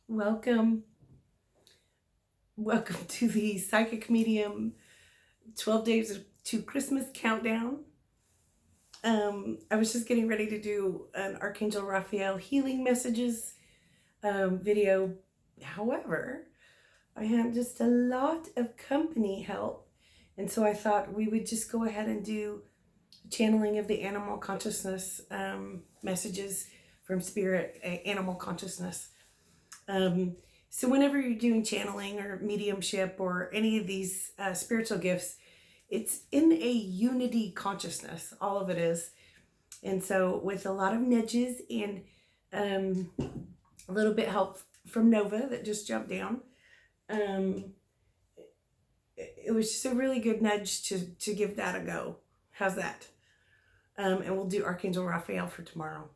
Welcome. Welcome to the Psychic Medium 12 Days to Christmas Countdown. I was just getting ready to do an Archangel Raphael healing messages video. However, I had just a lot of company help. And so I thought we would just go ahead and do channeling of the animal consciousness messages from spirit, animal consciousness. So whenever you're doing channeling or mediumship or any of these spiritual gifts, it's in a unity consciousness. All of it is. And so with a lot of nudges and a little bit help from Nova that just jumped down, it was just a really good nudge to give that a go. How's that? And we'll do Archangel Raphael for tomorrow.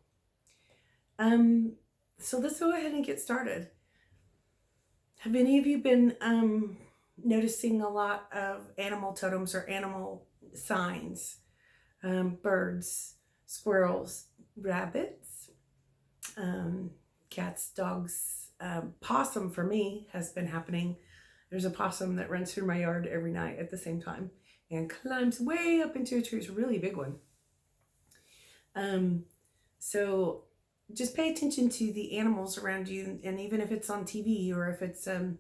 So let's go ahead and get started. Have any of you been noticing a lot of animal totems or animal signs? Birds, squirrels, rabbits, cats, dogs. Possum for me has been happening. There's a possum that runs through my yard every night at the same time and climbs way up into a tree. It's a really big one. So just pay attention to the animals around you, and even if it's on TV or if it's a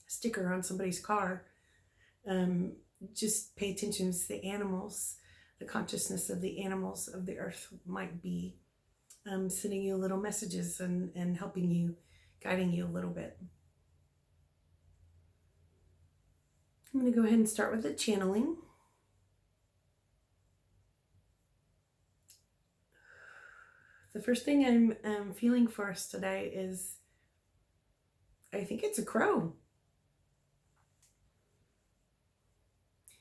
sticker on somebody's car, just pay attention to the animals. The consciousness of the animals of the earth might be sending you little messages and helping you, guiding you a little bit. I'm going to go ahead and start with the channeling. The first thing I'm feeling for us today is, I think it's a crow.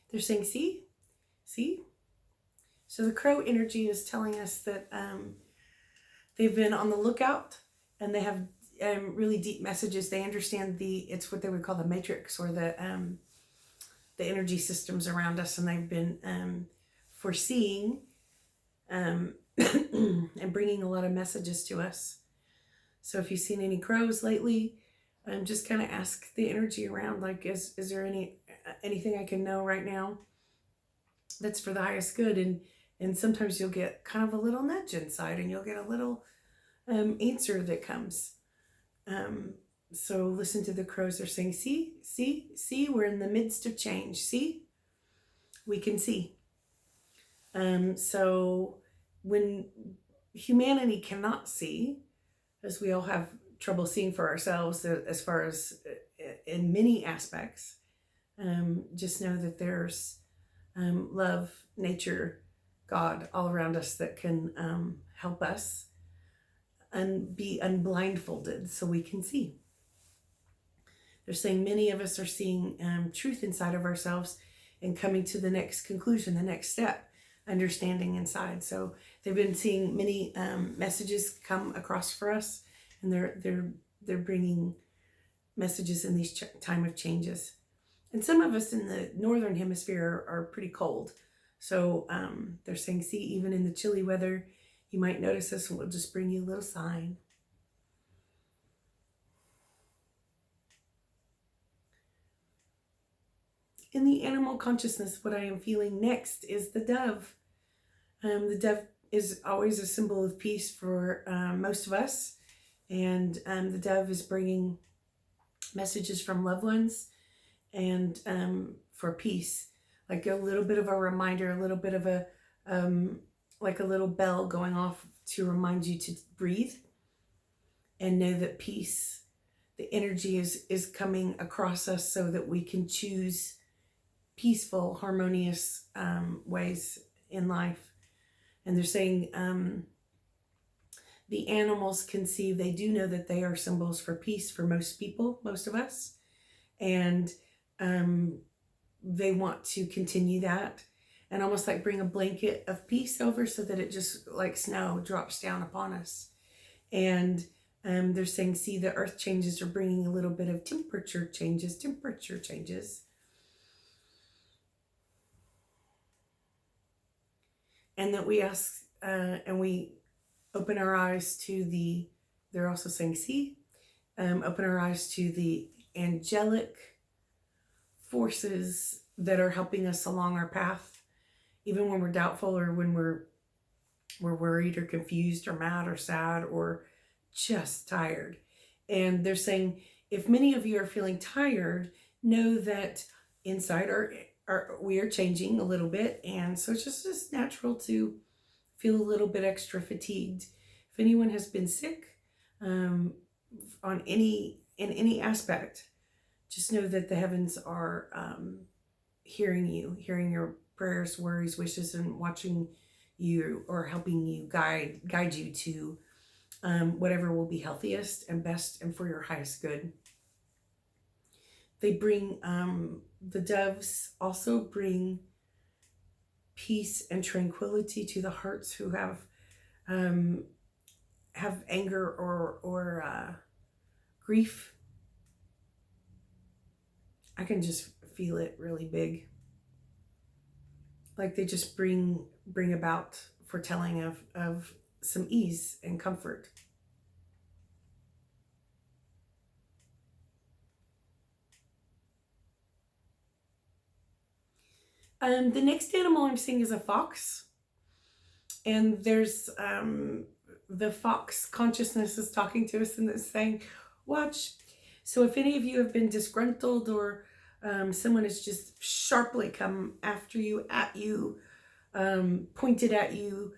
They're saying, see? So the crow energy is telling us that they've been on the lookout and they have really deep messages. They understand it's what they would call the matrix, or the energy systems around us, and they've been foreseeing and bringing a lot of messages to us. So if you've seen any crows lately, just kind of ask the energy around, like, is there anything I can know right now that's for the highest good? And sometimes you'll get kind of a little nudge inside, and you'll get a little answer that comes. So listen to the crows. They're saying, see, we're in the midst of change. See, we can see. So when humanity cannot see, as we all have trouble seeing for ourselves, as far as in many aspects, just know that there's love, nature, God all around us that can help us and be unblindfolded so we can see. They're saying many of us are seeing truth inside of ourselves and coming to the next conclusion, the next step, understanding inside. So they've been seeing many messages come across for us, and they're bringing messages in these time of changes. And some of us in the northern hemisphere are pretty cold. So they're saying, see, even in the chilly weather, you might notice this, and we'll just bring you a little sign. In the animal consciousness, what I am feeling next is the dove. The dove is always a symbol of peace for most of us. And the dove is bringing messages from loved ones and for peace. Like a little bit of a reminder, a little bit of a, like a little bell going off to remind you to breathe and know that peace, the energy is coming across us so that we can choose peaceful, harmonious ways in life. And they're saying the animals can see, they do know that they are symbols for peace for most people, most of us. And they want to continue that and almost like bring a blanket of peace over so that it just like snow drops down upon us. And they're saying, see, the earth changes are bringing a little bit of temperature changes. And that we ask and we open our eyes to they're also saying, see, open our eyes to the angelic forces that are helping us along our path, even when we're doubtful or when we're worried or confused or mad or sad or just tired. And they're saying, if many of you are feeling tired, know that inside we are changing a little bit. And so it's just natural to feel a little bit extra fatigued. If anyone has been sick in any aspect, just know that the heavens are hearing you, hearing your prayers, worries, wishes, and watching you or helping you guide you to whatever will be healthiest and best and for your highest good. They bring, the doves also bring peace and tranquility to the hearts who have anger or grief. I can just feel it really big. Like they just bring about foretelling of some ease and comfort. The next animal I'm seeing is a fox. And there's the fox consciousness is talking to us and it's saying, watch. So if any of you have been disgruntled or someone has just sharply come after you, at you, pointed at you,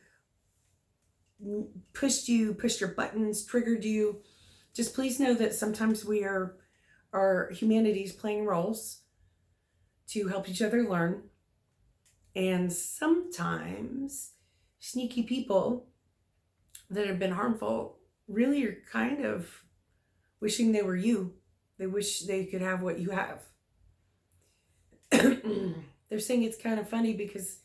pushed your buttons, triggered you, just please know that sometimes our humanity is playing roles to help each other learn. And sometimes sneaky people that have been harmful really are kind of wishing they were you. They wish they could have what you have. They're saying it's kind of funny because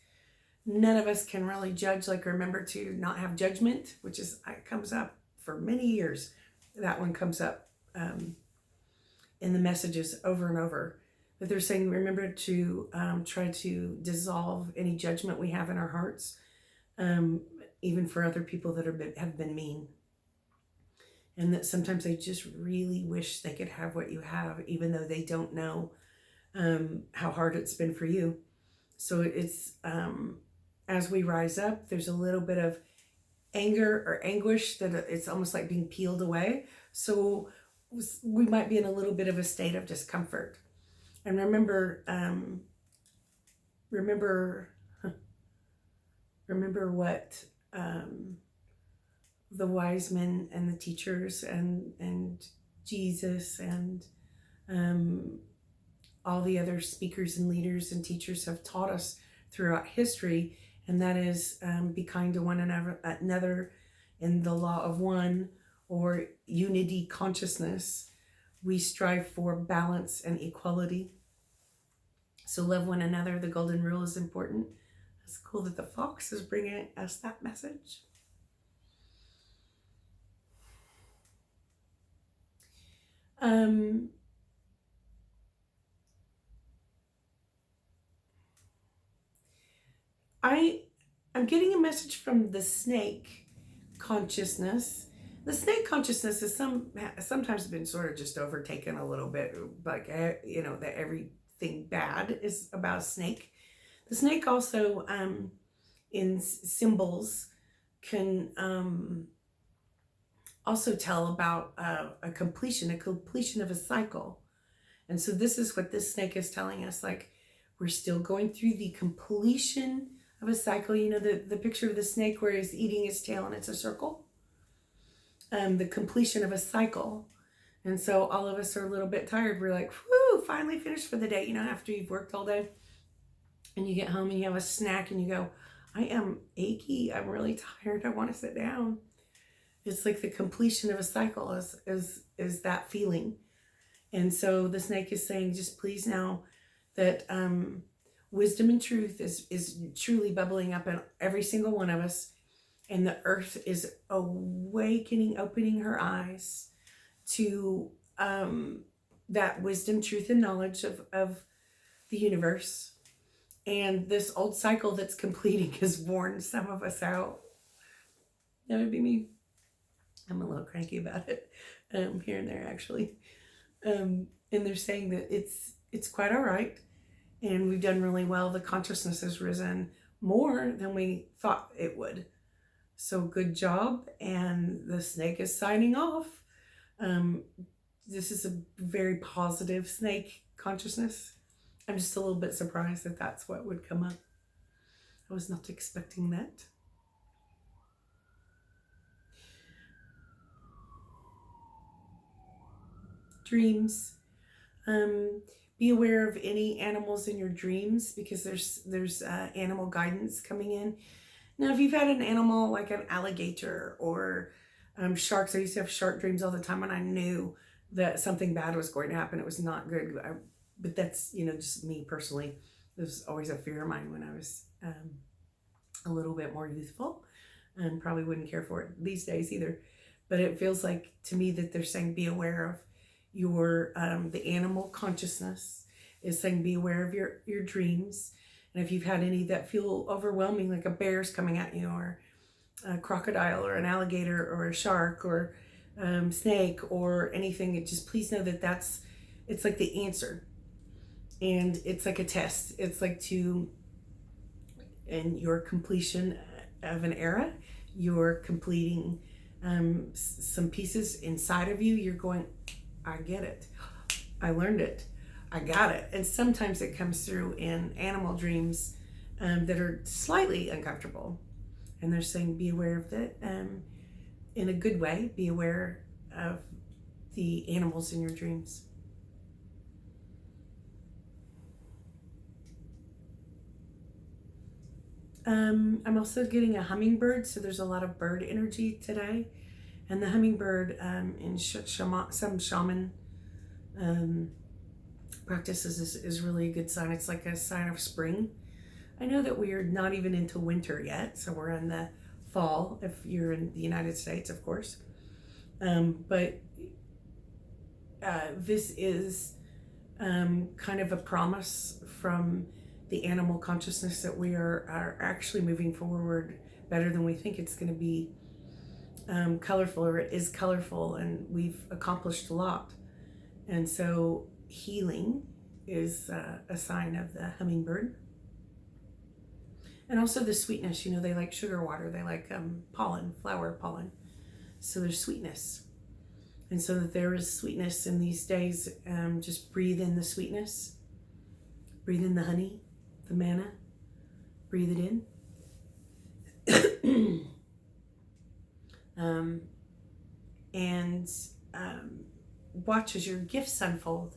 none of us can really judge, like remember to not have judgment, which is, it comes up for many years. That one comes up in the messages over and over. But they're saying, remember to try to dissolve any judgment we have in our hearts, even for other people that have been mean. And that sometimes they just really wish they could have what you have, even though they don't know how hard it's been for you. So it's, as we rise up, there's a little bit of anger or anguish that it's almost like being peeled away. So we might be in a little bit of a state of discomfort. And remember what the wise men and the teachers and Jesus and all the other speakers and leaders and teachers have taught us throughout history, and that is be kind to one another in the law of one or unity consciousness. We strive for balance and equality. So love one another. The golden rule is important. It's cool that the fox is bringing us that message. I'm getting a message from the snake consciousness. The snake consciousness has sometimes been sort of just overtaken a little bit, like, that everything bad is about a snake. The snake also, in symbols, can also tell about a completion of a cycle. And so this is what this snake is telling us, like, we're still going through the completion of a cycle. You know, the picture of the snake where he's eating his tail and it's a circle. The completion of a cycle. And so all of us are a little bit tired. We're like, whoo, finally finished for the day. You know, after you've worked all day and you get home and you have a snack and you go, I am achy. I'm really tired. I want to sit down. It's like the completion of a cycle is that feeling. And so the snake is saying, just please know that wisdom and truth is truly bubbling up in every single one of us. And the earth is awakening, opening her eyes to that wisdom, truth, and knowledge of the universe. And this old cycle that's completing has worn some of us out. That would be me. I'm a little cranky about it here and there, actually. And they're saying that it's quite all right, and we've done really well. The consciousness has risen more than we thought it would. So good job, and the snake is signing off. Um, this is a very positive snake consciousness. I'm just a little bit surprised that that's what would come up. I was not expecting that. Dreams. Be aware of any animals in your dreams, because there's animal guidance coming in. Now, if you've had an animal like an alligator or sharks, I used to have shark dreams all the time, and I knew that something bad was going to happen. It was not good. But that's, just me personally. It was always a fear of mine when I was a little bit more youthful, and probably wouldn't care for it these days either. But it feels like to me that they're saying be aware of your the animal consciousness is saying be aware of your dreams. And if you've had any that feel overwhelming, like a bear's coming at you, or a crocodile, or an alligator, or a shark, or snake, or anything, it just, please know that it's like the answer, and it's like a test. It's like in your completion of an era, you're completing some pieces inside of you. You're going, I get it. I learned it. I got it. And sometimes it comes through in animal dreams that are slightly uncomfortable. And they're saying be aware of that in a good way. Be aware of the animals in your dreams. I'm also getting a hummingbird, so there's a lot of bird energy today. And the hummingbird in some shaman practices is really a good sign. It's like a sign of spring. I know that we are not even into winter yet, so we're in the fall if you're in the United States, of course. But this is kind of a promise from the animal consciousness that we are actually moving forward better than we think it's going to be. Colorful, or it is colorful, and we've accomplished a lot. And so healing is a sign of the hummingbird. And also the sweetness, they like sugar water, they like pollen, flower pollen. So there's sweetness. And so that there is sweetness in these days. Just breathe in the sweetness. Breathe in the honey, the manna. Breathe it in. And watch as your gifts unfold.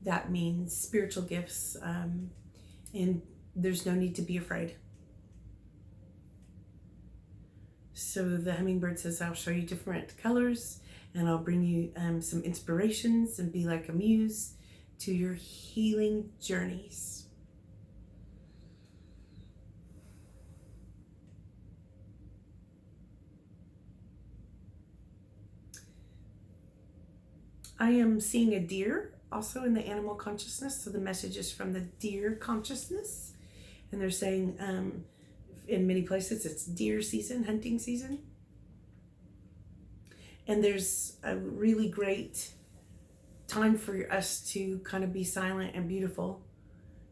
That means spiritual gifts, and there's no need to be afraid. So the hummingbird says, I'll show you different colors, and I'll bring you some inspirations, and be like a muse to your healing journeys. I am seeing a deer also in the animal consciousness. So the message is from the deer consciousness. And they're saying in many places it's deer season, hunting season. And there's a really great time for us to kind of be silent and beautiful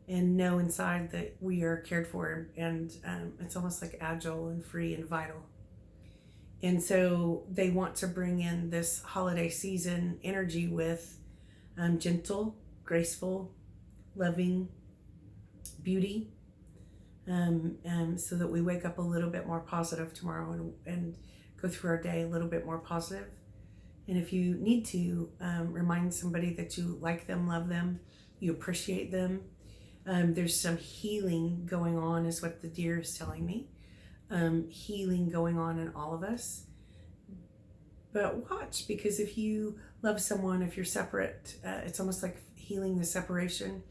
and know inside that we are cared for. And it's almost like agile and free and vital. And so they want to bring in this holiday season energy with gentle, graceful, loving beauty, so that we wake up a little bit more positive tomorrow and go through our day a little bit more positive. And if you need to, remind somebody that you like them, love them, you appreciate them. There's some healing going on, is what the deer is telling me. Healing going on in all of us. But watch, because if you love someone, if you're separate, it's almost like healing the separation.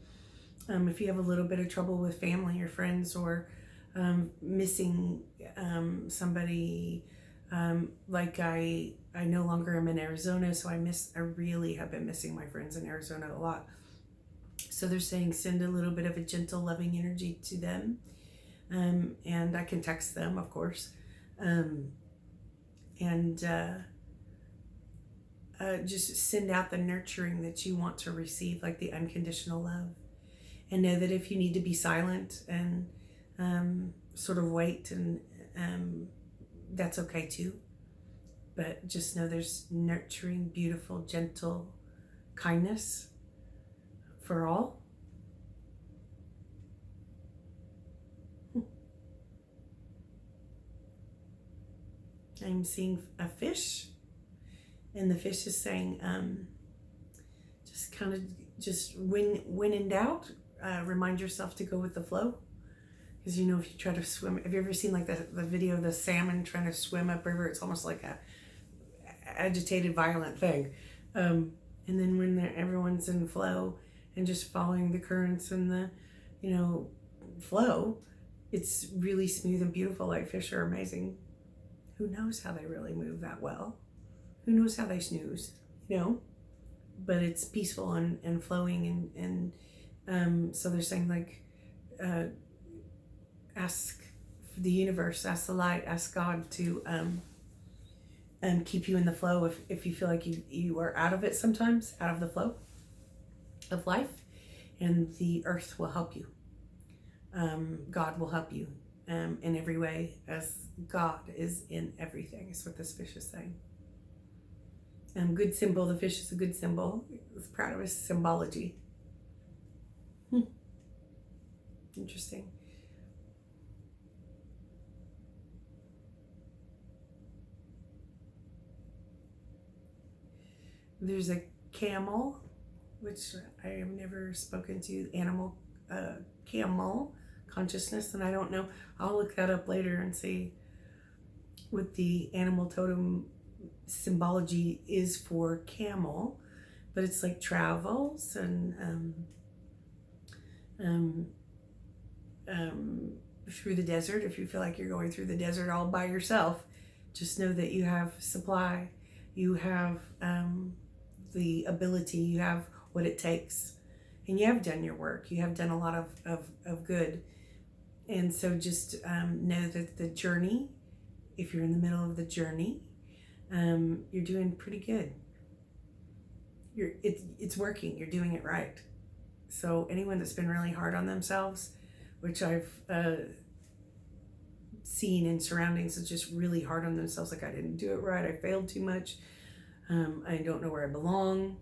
If you have a little bit of trouble with family or friends, or missing somebody, like I no longer am in Arizona, so I really have been missing my friends in Arizona a lot. So they're saying send a little bit of a gentle, loving energy to them. And I can text them, of course. And just send out the nurturing that you want to receive, like the unconditional love. And know that if you need to be silent and sort of wait, and that's okay too. But just know there's nurturing, beautiful, gentle kindness for all. I'm seeing a fish, and the fish is saying, just kind of, just when in doubt, remind yourself to go with the flow. Because, you know, if you try to swim, have you ever seen like the video of the salmon trying to swim upriver? It's almost like a agitated, violent thing. And then when everyone's in flow and just following the currents and the, you know, flow, it's really smooth and beautiful. Like, fish are amazing. Who knows how they really move that well? Who knows how they snooze, you know? But it's peaceful and flowing, and so they're saying, like, ask the universe, ask the light, ask God to keep you in the flow if you feel like you are out of it sometimes, out of the flow of life, and the earth will help you. God will help you in every way, as God is in everything, is what this fish is saying. Good symbol. The fish is a good symbol. It's proud of his symbology. Interesting. There's a camel, which I have never spoken to, animal, camel consciousness, and I don't know. I'll look that up later and see what the animal totem symbology is for camel. But it's like travels and through the desert. If you feel like you're going through the desert all by yourself, just know that you have supply, you have the ability, you have what it takes, and you have done your work, you have done a lot of good. And so just know that the journey, if you're in the middle of the journey, you're doing pretty good. It's working, you're doing it right. So anyone that's been really hard on themselves, which I've seen in surroundings, is just really hard on themselves, like, I didn't do it right, I failed too much, I don't know where I belong.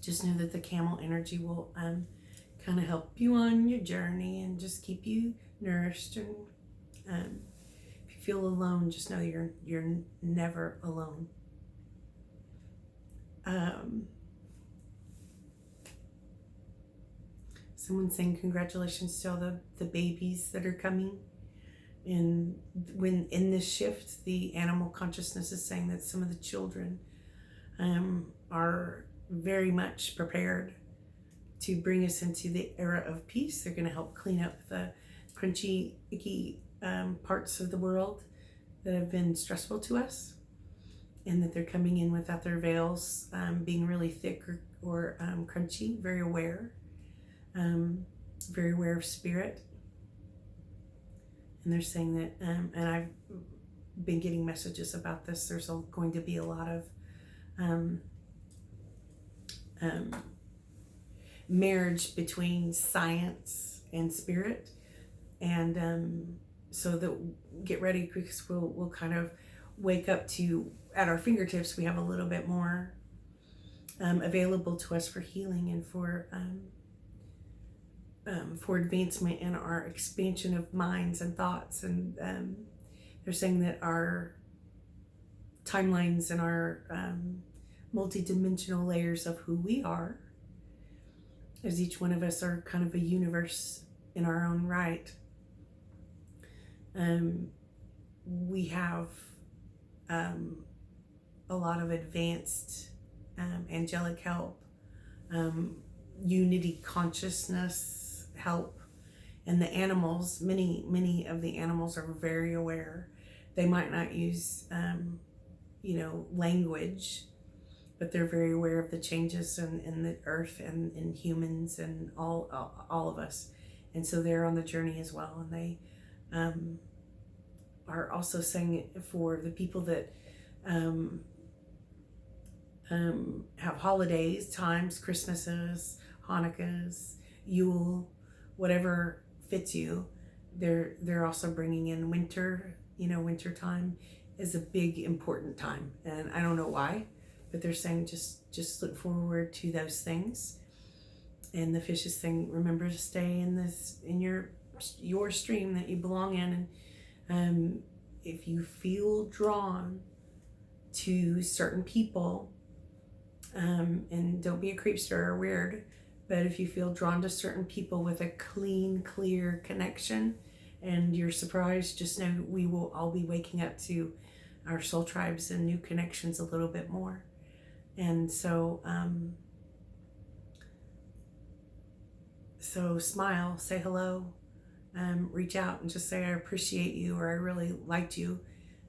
Just know that the camel energy will kind of help you on your journey and just keep you nourished. And if you feel alone, just know you're never alone. Someone's saying congratulations to all the babies that are coming. And when in this shift, the animal consciousness is saying that some of the children are very much prepared to bring us into the era of peace. They're going to help clean up the crunchy, icky parts of the world that have been stressful to us, and that they're coming in without their veils being really thick or crunchy, very aware of spirit. And they're saying that, and I've been getting messages about this, there's going to be a lot of marriage between science and spirit, and so that, get ready, because we'll kind of wake up to, at our fingertips, we have a little bit more available to us for healing and for advancement in our expansion of minds and thoughts. And they're saying that our timelines and our multi-dimensional layers of who we are, as each one of us are kind of a universe in our own right, we have a lot of advanced angelic help, unity consciousness help. And the animals, many of the animals are very aware. They might not use language, but they're very aware of the changes in the earth and in humans and all of us. And so they're on the journey as well. And they are also saying it for the people that have holidays, times, Christmases, Hanukkahs, Yule, whatever fits you. They're also bringing in winter. Winter time is a big important time, and I don't know why, but they're saying just look forward to those things. And the fish is saying, remember to stay in your stream that you belong in, and if you feel drawn to certain people, and don't be a creepster or weird, but if you feel drawn to certain people with a clean, clear connection, and you're surprised, just know we will all be waking up to our soul tribes and new connections a little bit more. And so smile, say hello, reach out and just say I appreciate you, or I really liked you,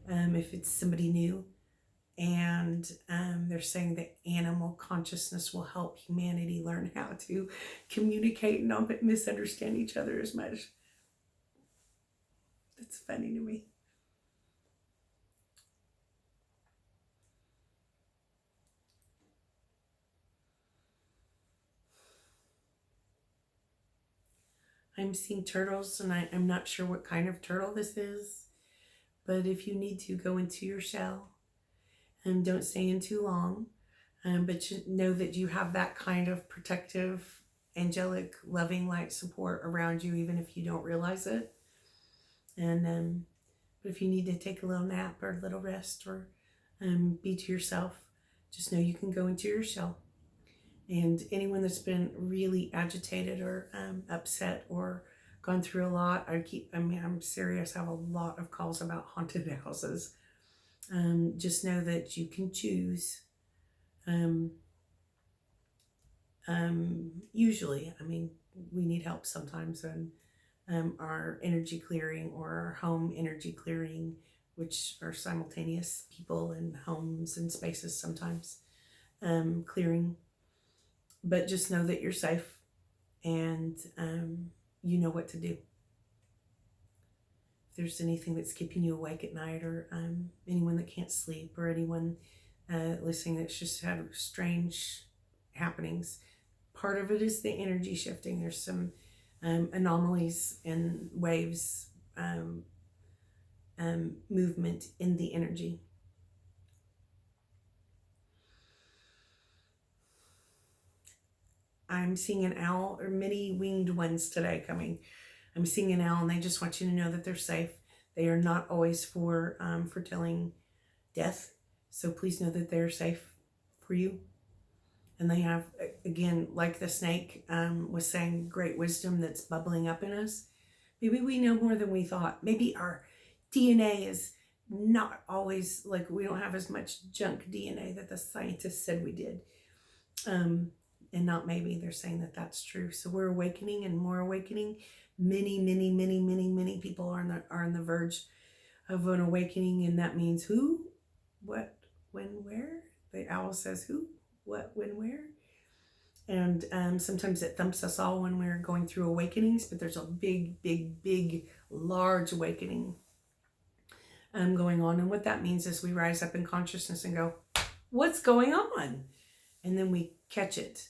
if it's somebody new. And they're saying that animal consciousness will help humanity learn how to communicate and not misunderstand each other as much. That's funny to me. I'm seeing turtles, and I'm not sure what kind of turtle this is, but if you need to, go into your shell and don't stay in too long. But you know that you have that kind of protective, angelic, loving light support around you, even if you don't realize it. And but if you need to take a little nap or a little rest, or be to yourself, just know you can go into your shell. And anyone that's been really agitated or upset or gone through a lot, I'm serious, I have a lot of calls about haunted houses. Just know that you can choose. Usually, we need help sometimes, and our energy clearing or our home energy clearing, which are simultaneous, people and homes and spaces sometimes, clearing. But just know that you're safe, and you know what to do. If there's anything that's keeping you awake at night, or anyone that can't sleep, or anyone listening that's just had strange happenings, part of it is the energy shifting. There's some anomalies and waves, movement in the energy. I'm seeing an owl, or many winged ones today coming. I'm seeing an owl, and they just want you to know that they're safe. They are not always for foretelling death. So please know that they're safe for you. And they have, again, like the snake was saying, great wisdom that's bubbling up in us. Maybe we know more than we thought. Maybe our DNA is not always, like, we don't have as much junk DNA that the scientists said we did. And not maybe, they're saying that that's true. So we're awakening, and more awakening. Many people are on the verge of an awakening, and that means who, what, when, where. The owl says who, what, when, where. And sometimes it thumps us all when we're going through awakenings, but there's a big, large awakening going on. And what that means is we rise up in consciousness and go, what's going on? And then we catch it.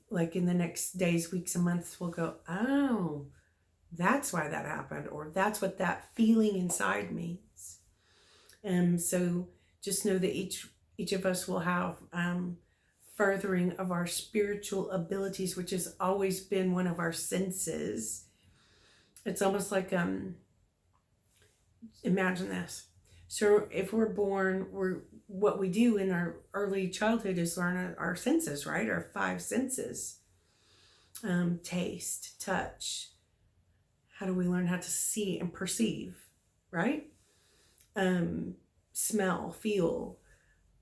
Like in the next days, weeks, and months, we'll go, oh, that's why that happened, or that's what that feeling inside means. So just know that each of us will have furthering of our spiritual abilities, which has always been one of our senses. It's almost like, imagine this. So if we're born, what we do in our early childhood is learn our senses, right? Our 5 senses. Taste, touch. How do we learn how to see and perceive, right? Smell, feel.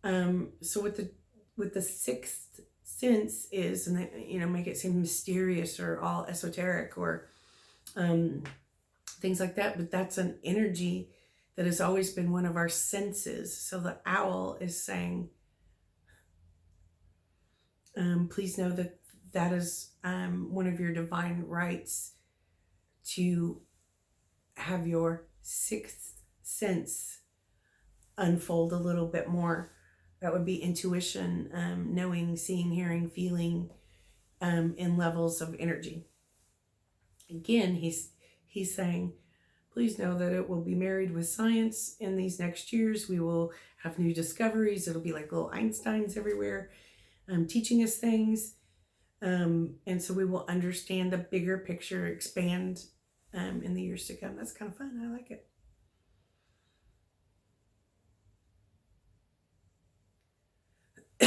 So what the 6th sense is, and they, make it seem mysterious or all esoteric or things like that, but that's an energy that has always been one of our senses. So the owl is saying, please know that that is one of your divine rights, to have your 6th sense unfold a little bit more, That would be intuition, knowing, seeing, hearing, feeling, in levels of energy. Again, he's saying, please know that it will be married with science in these next years. We will have new discoveries. It'll be like little Einsteins everywhere, teaching us things. And so we will understand the bigger picture, expand in the years to come. That's kind of fun. I like it.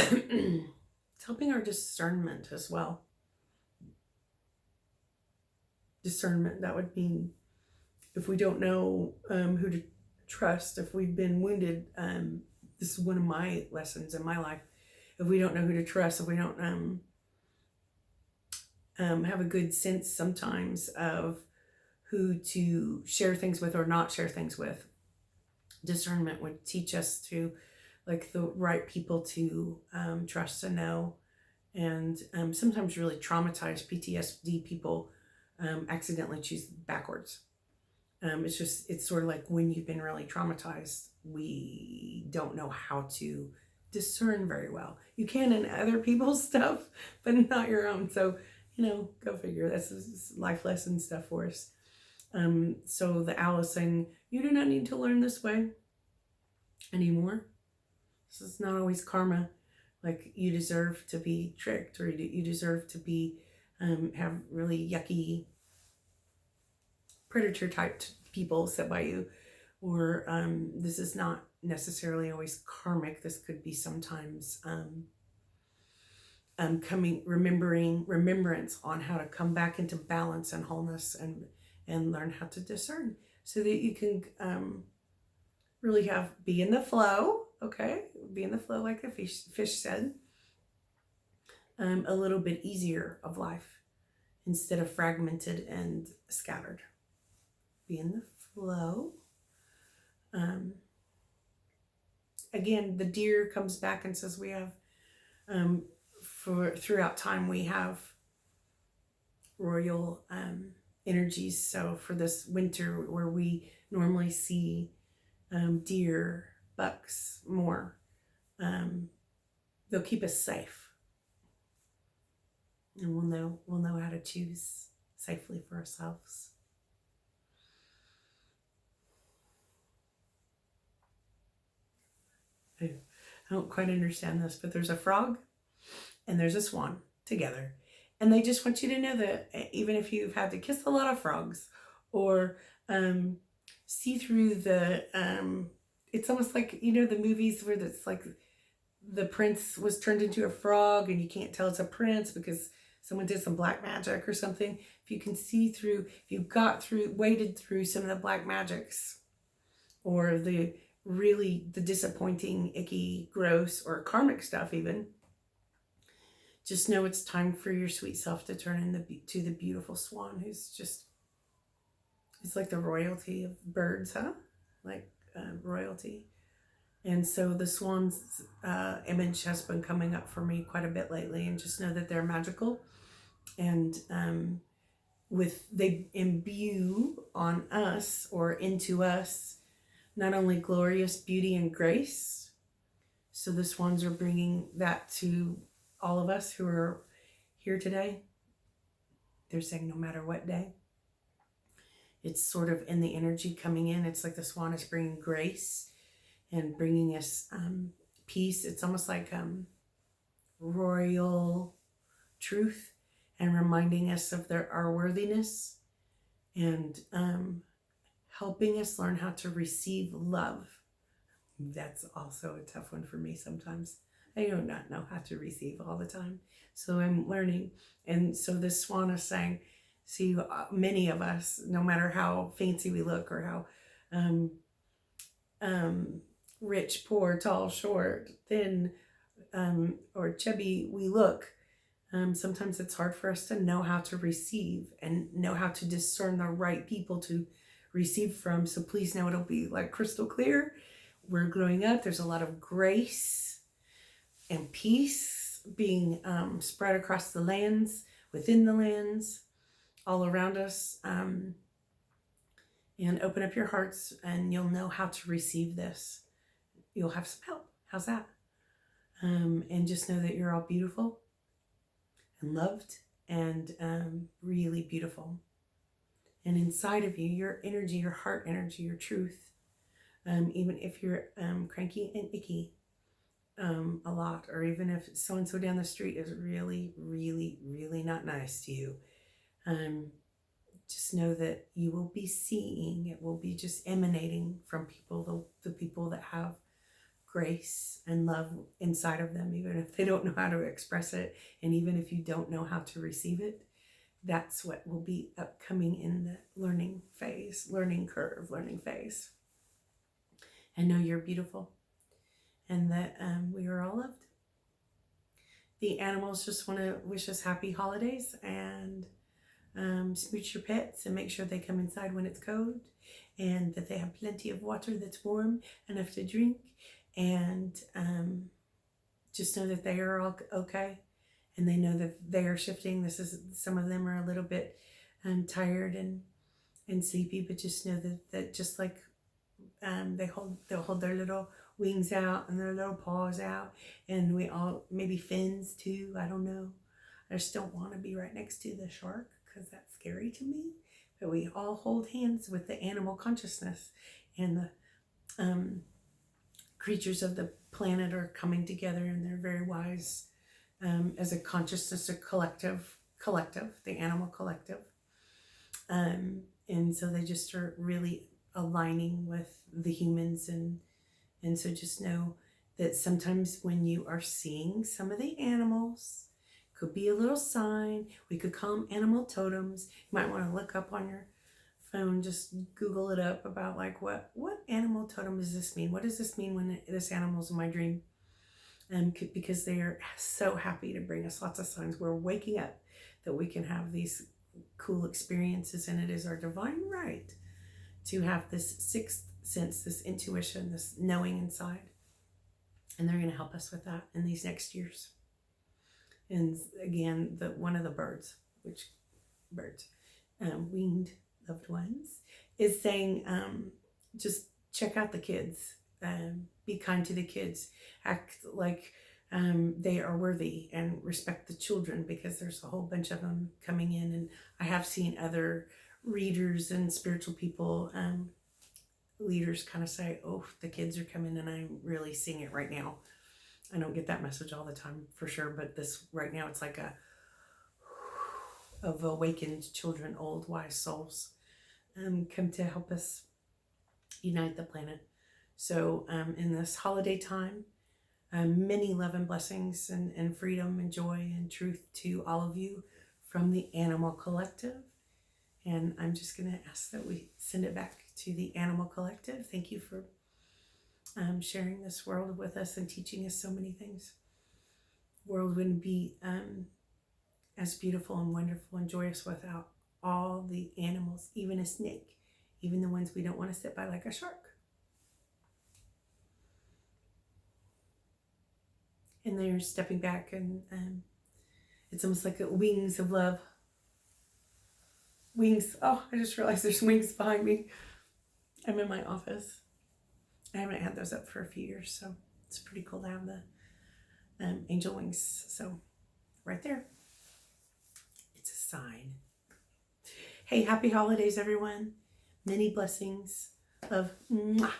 It's helping our discernment as well. Discernment, that would mean if we don't know who to trust, if we've been wounded, this is one of my lessons in my life. If we don't know who to trust, if we don't have a good sense sometimes of who to share things with or not share things with, discernment would teach us to, like, the right people to trust and know. And sometimes really traumatized PTSD people accidentally choose backwards. It's sort of like when you've been really traumatized, we don't know how to discern very well. You can in other people's stuff, but not your own. So, go figure. This is life lesson stuff for us. So the owl is saying, you do not need to learn this way anymore. This is not always karma. Like, you deserve to be tricked, or you deserve to be have really yucky predator type people set by you, or this is not necessarily always karmic. This could be sometimes remembrance on how to come back into balance and wholeness, and learn how to discern, so that you can really be in the flow. Okay, be in the flow, like the fish said. A little bit easier of life instead of fragmented and scattered. Be in the flow. Again, the deer comes back and says we have, throughout time, we have royal energies. So for this winter, where we normally see deer, bucks more, they'll keep us safe, and we'll know how to choose safely for ourselves. I don't quite understand this, but there's a frog and there's a swan together, and they just want you to know that even if you've had to kiss a lot of frogs, or see through the it's almost like, the movies where it's like the prince was turned into a frog and you can't tell it's a prince because someone did some black magic or something. If you can see through, if you waded through some of the black magics, or the disappointing, icky, gross, or karmic stuff even, just know it's time for your sweet self to turn to the beautiful swan, who's just, it's like the royalty of birds, huh? Like royalty. And so the swan's image has been coming up for me quite a bit lately, and just know that they're magical, and they imbue on us, or into us, not only glorious beauty and grace. So the swans are bringing that to all of us who are here today. They're saying no matter what day. It's sort of in the energy coming in. It's like the swan is bringing grace and bringing us peace. It's almost like royal truth, and reminding us of our worthiness, and helping us learn how to receive love. That's also a tough one for me sometimes. I do not know how to receive all the time. So I'm learning. And so this swan is saying, see, many of us, no matter how fancy we look, or how rich, poor, tall, short, thin, or chubby we look, sometimes it's hard for us to know how to receive and know how to discern the right people to receive from. So please know it'll be like crystal clear. We're growing up. There's a lot of grace and peace being spread across the lands, within the lands, all around us. And open up your hearts, and you'll know how to receive this. You'll have some help. How's that? And just know that you're all beautiful and loved and really beautiful. And inside of you, your energy, your heart energy, your truth, even if you're cranky and icky a lot, or even if so-and-so down the street is really, really, really not nice to you, just know that you will be seeing, it will be just emanating from people, the people that have grace and love inside of them, even if they don't know how to express it, and even if you don't know how to receive it. That's what will be upcoming in the learning phase, learning curve, learning phase. And know you're beautiful and that we are all loved. The animals just want to wish us happy holidays and smooch your pets and make sure they come inside when it's cold and that they have plenty of water that's warm enough to drink, and just know that they are all okay and they know that they are shifting. Some of them are a little bit tired and sleepy, but just know that just like they'll hold their little wings out and their little paws out, and we all, maybe fins too, I don't know. I just don't want to be right next to the shark because that's scary to me. But we all hold hands with the animal consciousness, and the creatures of the planet are coming together, and they're very wise as a consciousness, a collective, the animal collective. And so they just are really aligning with the humans, and so just know that sometimes when you are seeing some of the animals, could be a little sign. We could call them animal totems. You might want to look up on your phone, just Google it up about like what animal totem does this mean? What does this mean when this animal's in my dream? Because they are so happy to bring us lots of signs. We're waking up that we can have these cool experiences, and it is our divine right to have this sixth sense, this intuition, this knowing inside. And they're going to help us with that in these next years. And again, one of the birds, winged loved ones, is saying, just check out the kids, be kind to the kids, act like they are worthy, and respect the children, because there's a whole bunch of them coming in. And I have seen other readers and spiritual people, leaders kind of say, oh, the kids are coming, and I'm really seeing it right now. I don't get that message all the time for sure, but this right now, it's like of awakened children, old wise souls, come to help us unite the planet. So in this holiday time, many love and blessings and freedom and joy and truth to all of you from the Animal Collective. And I'm just going to ask that we send it back to the Animal Collective. Thank you for sharing this world with us and teaching us so many things. The world wouldn't be as beautiful and wonderful and joyous without all the animals, even a snake, even the ones we don't want to sit by, like a shark. And they're stepping back, and it's almost like wings of love. Wings. Oh, I just realized there's wings behind me. I'm in my office. I haven't had those up for a few years, so it's pretty cool to have the angel wings. So right there, it's a sign. Hey, happy holidays, everyone. Many blessings of mwah.